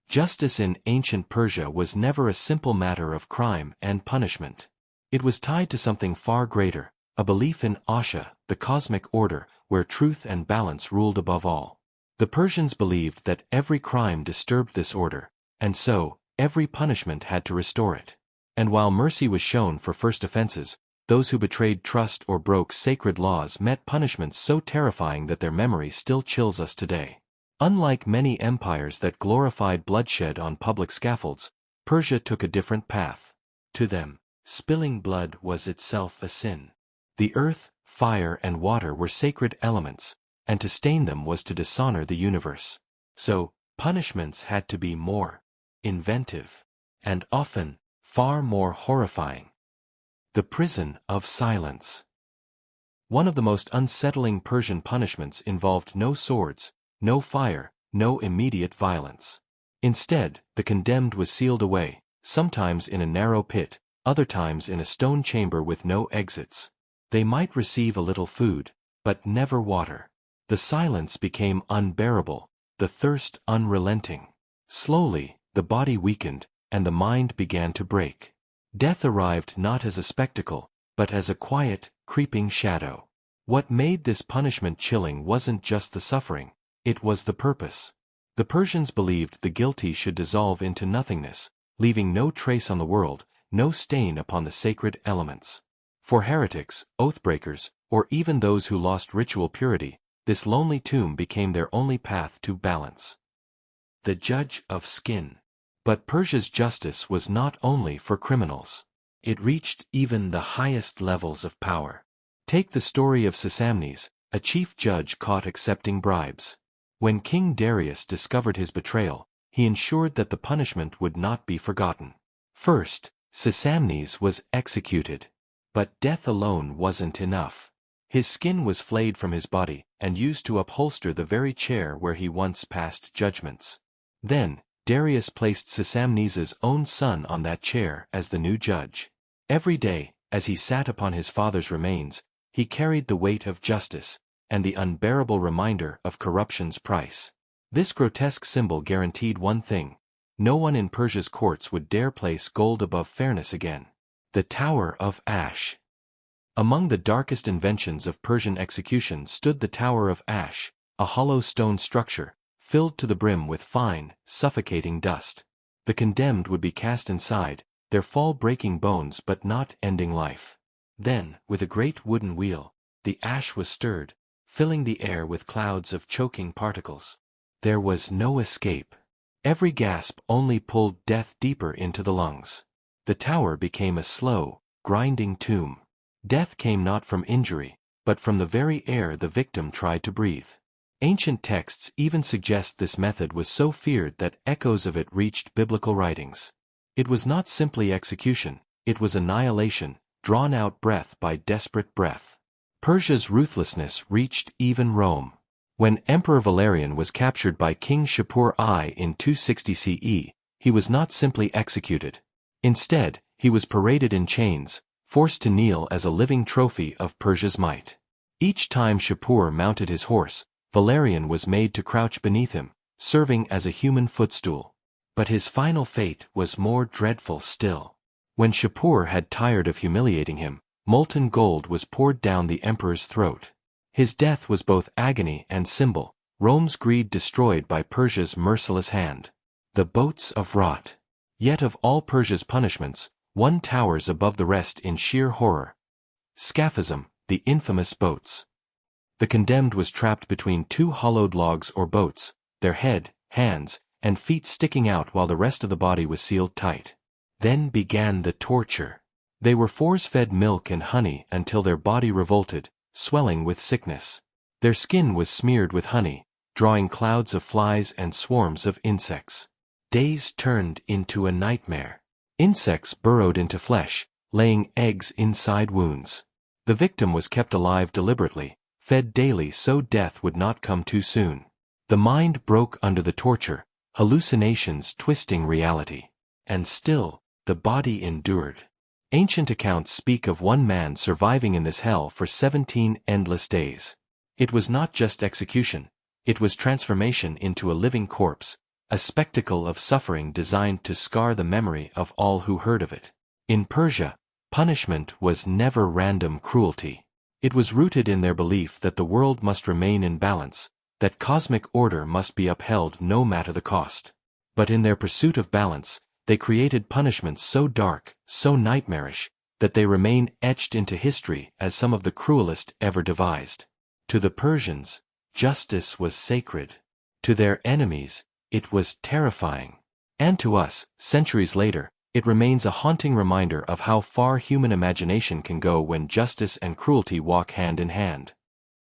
Justice in ancient Persia was never a simple matter of crime and punishment. It was tied to something far greater, a belief in Asha, the cosmic order, where truth and balance ruled above all. The Persians believed that every crime disturbed this order, and so, every punishment had to restore it. And while mercy was shown for first offenses, those who betrayed trust or broke sacred laws met punishments so terrifying that their memory still chills us today. Unlike many empires that glorified bloodshed on public scaffolds, Persia took a different path. To them, spilling blood was itself a sin. The earth, fire, and water were sacred elements, and to stain them was to dishonor the universe. So, punishments had to be more inventive, and often far more horrifying. The prison of silence. One of the most unsettling Persian punishments involved no swords, no fire, no immediate violence. Instead, the condemned was sealed away, sometimes in a narrow pit, other times in a stone chamber with no exits. They might receive a little food, but never water. The silence became unbearable, the thirst unrelenting. Slowly, the body weakened, and the mind began to break. Death arrived not as a spectacle, but as a quiet, creeping shadow. What made this punishment chilling wasn't just the suffering, it was the purpose. The Persians believed the guilty should dissolve into nothingness, leaving no trace on the world, no stain upon the sacred elements. For heretics, oathbreakers, or even those who lost ritual purity, this lonely tomb became their only path to balance. The judge of skin. But Persia's justice was not only for criminals. It reached even the highest levels of power. Take the story of Sisamnes, a chief judge caught accepting bribes. When King Darius discovered his betrayal, he ensured that the punishment would not be forgotten. First, Sisamnes was executed. But death alone wasn't enough. His skin was flayed from his body and used to upholster the very chair where he once passed judgments. Then, Darius placed Sisamnes's own son on that chair as the new judge. Every day, as he sat upon his father's remains, he carried the weight of justice, and the unbearable reminder of corruption's price. This grotesque symbol guaranteed one thing: no one in Persia's courts would dare place gold above fairness again. The Tower of Ash. Among the darkest inventions of Persian execution stood the Tower of Ash, a hollow stone structure, filled to the brim with fine, suffocating dust. The condemned would be cast inside, their fall breaking bones but not ending life. Then, with a great wooden wheel, the ash was stirred, filling the air with clouds of choking particles. There was no escape. Every gasp only pulled death deeper into the lungs. The tower became a slow, grinding tomb. Death came not from injury, but from the very air the victim tried to breathe. Ancient texts even suggest this method was so feared that echoes of it reached biblical writings. It was not simply execution, it was annihilation, drawn out breath by desperate breath. Persia's ruthlessness reached even Rome. When Emperor Valerian was captured by King Shapur I in 260 CE, he was not simply executed. Instead, he was paraded in chains, forced to kneel as a living trophy of Persia's might. Each time Shapur mounted his horse, Valerian was made to crouch beneath him, serving as a human footstool. But his final fate was more dreadful still. When Shapur had tired of humiliating him, molten gold was poured down the emperor's throat. His death was both agony and symbol, Rome's greed destroyed by Persia's merciless hand. The boats of wrath. Yet of all Persia's punishments, one towers above the rest in sheer horror. Scaphism, the infamous boats. The condemned was trapped between two hollowed logs or boats, their head, hands, and feet sticking out while the rest of the body was sealed tight. Then began the torture. They were force-fed milk and honey until their body revolted, swelling with sickness. Their skin was smeared with honey, drawing clouds of flies and swarms of insects. Days turned into a nightmare. Insects burrowed into flesh, laying eggs inside wounds. The victim was kept alive deliberately, fed daily so death would not come too soon. The mind broke under the torture, hallucinations twisting reality. And still, the body endured. Ancient accounts speak of one man surviving in this hell for 17 endless days. It was not just execution, it was transformation into a living corpse, a spectacle of suffering designed to scar the memory of all who heard of it. In Persia, punishment was never random cruelty. It was rooted in their belief that the world must remain in balance, that cosmic order must be upheld no matter the cost. But in their pursuit of balance, they created punishments so dark, so nightmarish, that they remain etched into history as some of the cruelest ever devised. To the Persians, justice was sacred. To their enemies, it was terrifying. And to us, centuries later, it remains a haunting reminder of how far human imagination can go when justice and cruelty walk hand in hand.